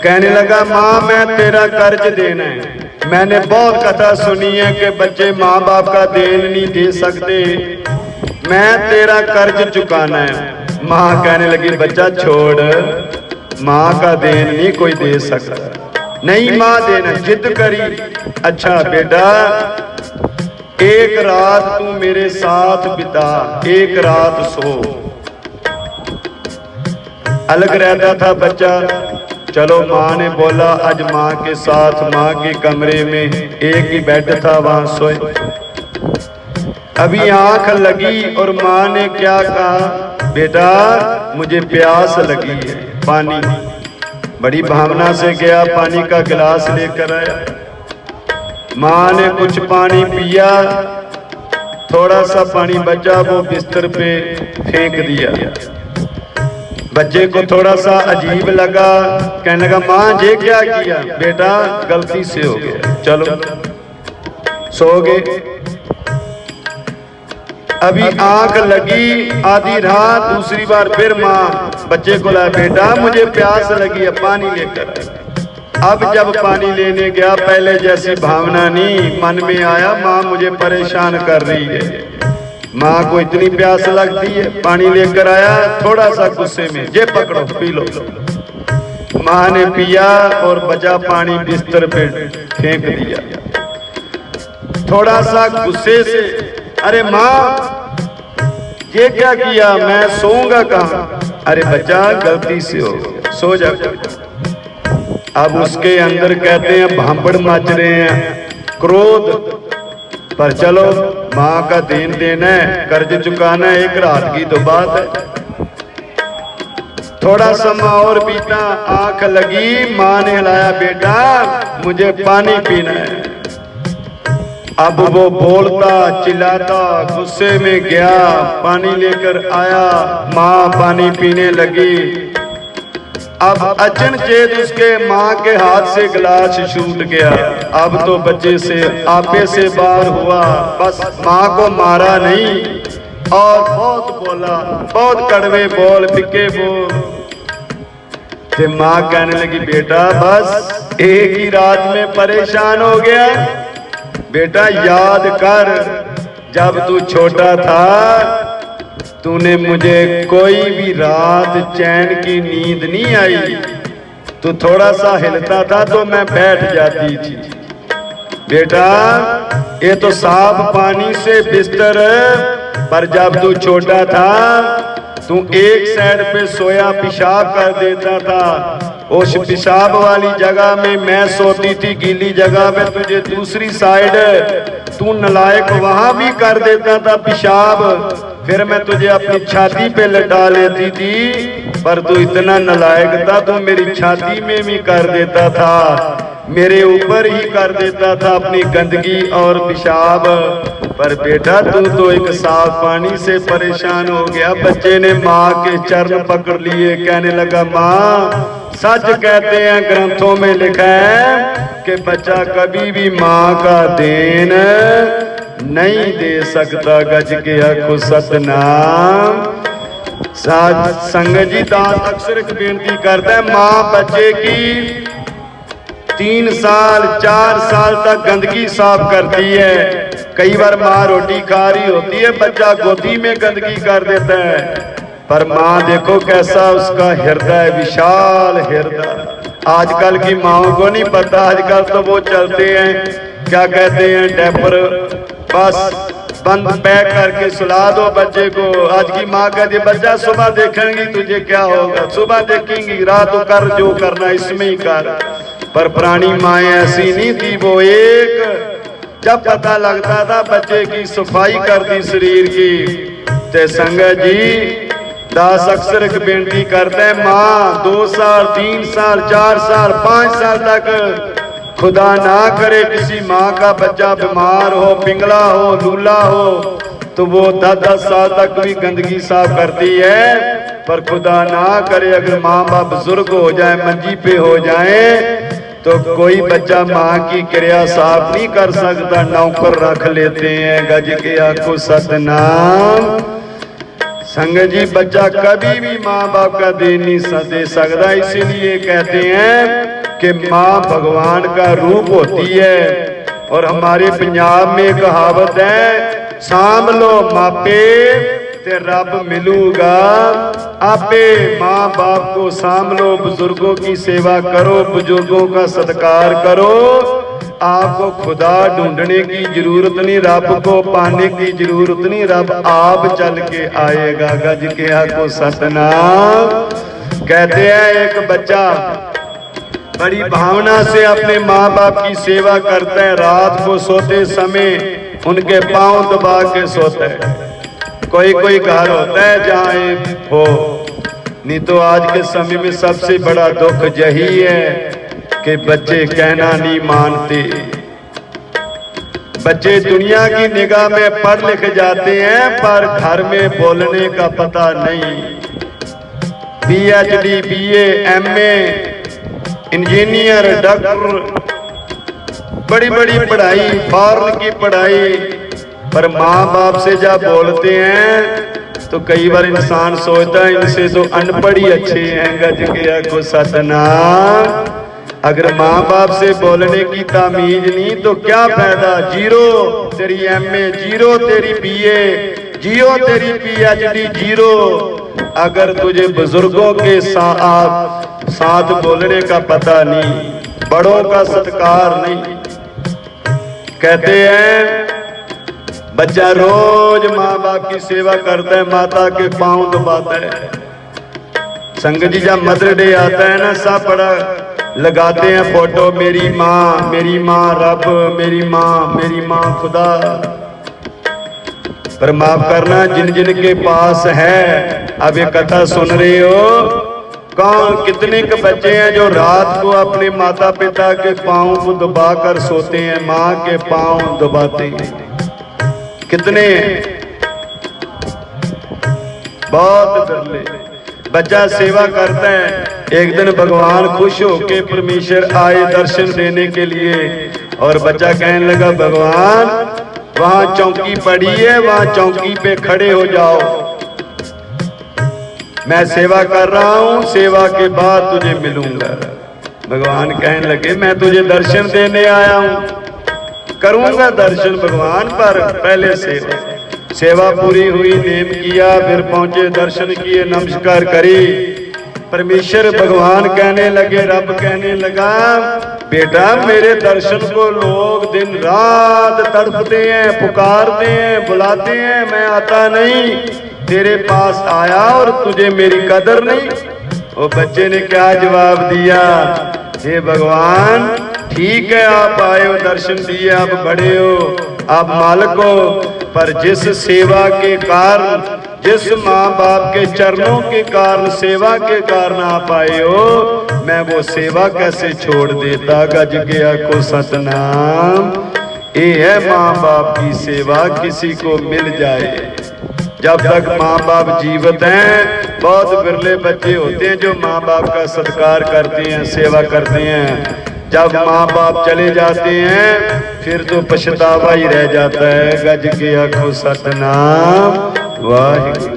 कहने लगा माँ मैं तेरा कर्ज देना है। मैंने बहुत कथा सुनी है कि बच्चे माँ बाप का देन नहीं दे सकते, मैं तेरा कर्ज चुकाना है। माँ कहने लगी बच्चा छोड़, माँ का देन नहीं कोई दे सकता। नहीं माँ देना, जिद करी। अच्छा बेटा एक रात तू मेरे साथ बिता, एक रात सो। अलग रहता था बच्चा। चलो माँ ने बोला आज माँ के साथ, माँ के कमरे में एक ही बेड था, वहां सोए। अभी आंख लगी और माँ ने क्या कहा, बेटा मुझे प्यास लगी है, पानी। बड़ी भावना से गया, पानी का गिलास लेकर आया। माँ ने कुछ पानी पिया, थोड़ा सा पानी बचा, वो बिस्तर पे फेंक दिया। बच्चे को थोड़ा सा अजीब लगा, कहने लगा माँ ये क्या किया? बेटा गलती से हो गया, चलो सो गए। अभी आंख लगी, आधी रात दूसरी बार फिर माँ बच्चे को लाया, बेटा मुझे प्यास लगी है, पानी लेकर आया। अब जब पानी लेने गया, पहले जैसी भावना नहीं, मन में आया माँ मुझे परेशान कर रही है, माँ को इतनी प्यास लगती है। पानी लेकर आया, थोड़ा सा गुस्से में, ये पकड़ो पी लो। माँ ने पिया और बचा पानी बिस्तर पे फेंक दिया। थोड़ा सा गुस्से से, अरे माँ ये क्या किया, मैं सोऊंगा कहाँ? अरे बच्चा गलती से हो गया, सो जा। अब उसके अंदर कहते हैं भांपड़ मच रहे हैं, क्रोध। पर चलो माँ का देन देना है, कर्ज चुकाना है, एक रात की तो बात है। थोड़ा समय और बीता, आंख लगी, माँ ने हिलाया, बेटा मुझे पानी पीना है। अब वो बोलता चिल्लाता गुस्से में गया, पानी लेकर आया, माँ पानी पीने लगी। अब अचनचेत उसके माँ के हाथ से गिलास छूट गया। अब तो बच्चे से आपे से बाहर हुआ, बस माँ को मारा नहीं और बहुत बोला, बहुत कड़वे बोल, फिक्के बोल। फिर माँ कहने लगी बेटा बस एक ही रात में परेशान हो गया, बेटा याद कर जब तू छोटा था तूने मुझे कोई भी रात चैन की नींद नहीं आई, तू थोड़ा सा हिलता था तो मैं बैठ जाती थी। बेटा ये तो साफ पानी से बिस्तर है, पर जब तू छोटा था तू एक साइड पे सोया पेशाब कर देता था, उस पेशाब वाली जगह में मैं सोती थी, गीली जगह में तुझे दूसरी साइड तू नलायक वहां भी कर देता था पेशाब, फिर मैं तुझे अपनी छाती पे लटा लेती थी, पर तू इतना नलायक था, तू मेरी छाती में भी कर देता था, मेरे ऊपर ही कर देता था अपनी गंदगी और पेशाब। पर बेटा तू तो एक साफ पानी से परेशान हो गया। बच्चे ने माँ के चरण पकड़ लिए, कहने लगा माँ सच कहते हैं, ग्रंथों में लिखा है कि बच्चा कभी भी माँ का देन नहीं दे सकता। गज के अखु सतनाम। संगत जी दास अक्सर एक बेनती करता है, माँ बच्चे की 3 साल 4 साल तक गंदगी साफ करती है। कई बार माँ रोटी खा रही होती है, बच्चा गोदी में गंदगी कर देता है, पर माँ देखो कैसा उसका हृदय, विशाल हृदय। आजकल की माओ को नहीं पता, आजकल तो वो चलते हैं क्या कहते हैं डायपर, बस बंद पैक करके सुला दो बच्चे को। आज की माँ कहती है बच्चा सुबह देखेंगी तुझे क्या होगा, सुबह देखेंगी, रात को कर जो करना इसमें ही कर। पर पुरानी माएँ ऐसी नहीं थी, वो एक जब पता लगता था बच्चे की सफाई करती शरीर की। ते संगत जी दास अक्सर एक बेनती करते हैं, माँ 2 साल 3 साल 4 साल 5 साल तक खुदा ना करे किसी माँ का बच्चा बीमार हो, पिंगला हो, लूला हो, तो वो 10-10 साल तक भी गंदगी साफ करती है। पर खुदा ना करे अगर माँ बाप बुजुर्ग हो जाए, मंजी पे हो जाए, तो कोई बच्चा माँ की क्रिया साफ नहीं कर सकता, नौकर रख लेते हैं। गज के आखो सतनाम। संगत जी बच्चा कभी भी माँ बाप का दे नहीं दे सकता, इसीलिए कहते हैं कि माँ भगवान का रूप होती है। और हमारे पंजाब में कहावत है, साम लो मापे ते रब मिलूगा आपे। माँ बाप को साम लो, बुजुर्गों की सेवा करो, बुजुर्गों का सत्कार करो। आपको खुदा ढूंढने की जरूरत नहीं, रब को पाने की जरूरत नहीं, रब आप चल के आएगा। गज के आको सतनाम। कहते हैं एक बच्चा बड़ी भावना से अपने माँ बाप की सेवा करता है, रात को सोते समय उनके पांव दबा के सोता है। कोई कोई घर होता है जहाँ हो, नहीं तो आज के समय में सबसे बड़ा दुख यही है कि बच्चे कहना नहीं मानते। बच्चे दुनिया की निगाह में पढ़ लिख जाते हैं पर घर में बोलने का पता नहीं। PhD, BA, MA, engineer, doctor, बड़ी बड़ी पढ़ाई, फॉरेन की पढ़ाई, पर माँ बाप से जब बोलते हैं तो कई बार इंसान सोचता है इनसे तो अनपढ़ ही अच्छे हैं। गज के आको सतनाम। अगर माँ बाप से बोलने की तामीज नहीं तो क्या फायदा। जीरो तेरी MA, जीरो तेरी BA, जीरो तेरी PhD, जीरो अगर तुझे बुजुर्गों के साथ बोलने का पता नहीं, बड़ों का सत्कार नहीं। कहते हैं बच्चा रोज माँ बाप की सेवा करता है, माता के पांव दबाता है। संगत जी जब मदर डे आता है ना, सब बड़ा लगाते हैं फोटो, मेरी माँ रब, मेरी माँ खुदा। पर माफ करना, जिन जिन के पास है, अब ये कथा सुन रहे हो, कौन कितने के बच्चे हैं जो रात को अपने माता पिता के पांव को दबा कर सोते हैं, माँ के पांव दबाते हैं। कितने, बहुत बिरले। बच्चा सेवा करता है, एक दिन भगवान खुश होके परमेश्वर आए दर्शन देने के लिए, और बच्चा कहने लगा भगवान वहां चौकी पड़ी है, वहां चौकी पे खड़े हो जाओ, मैं सेवा कर रहा हूं, सेवा के बाद तुझे मिलूंगा। भगवान कहने लगे मैं तुझे दर्शन देने आया हूं, करूंगा दर्शन भगवान, पर पहले सेवा पूरी हुई, नेम किया, फिर पहुंचे, दर्शन किए, नमस्कार करी। परमेश्वर भगवान कहने लगे, रब कहने लगा बेटा मेरे दर्शन को लोग दिन रात तड़पते हैं, पुकारते हैं, बुलाते हैं, मैं आता नहीं, तेरे पास आया और तुझे मेरी कदर नहीं। वो बच्चे ने क्या जवाब दिया, हे भगवान ठीक है आप आए हो, दर्शन दिए, आप बड़े हो, आप मालिक हो, पर जिस सेवा के कारण, जिस माँ बाप के चरणों के कारण, सेवा के कारण आप आए हो, मैं वो सेवा कैसे छोड़ देता। गज के आको सतनाम। ये है माँ बाप की सेवा, किसी को मिल जाए। जब तक माँ बाप जीवित हैं, बहुत बिरले बच्चे होते हैं जो माँ बाप का सत्कार करते हैं, सेवा करते हैं। जब माँ बाप चले जाते हैं फिर तो पछतावा ही रह जाता है। गज के आको सतनाम। वाहिगुरू।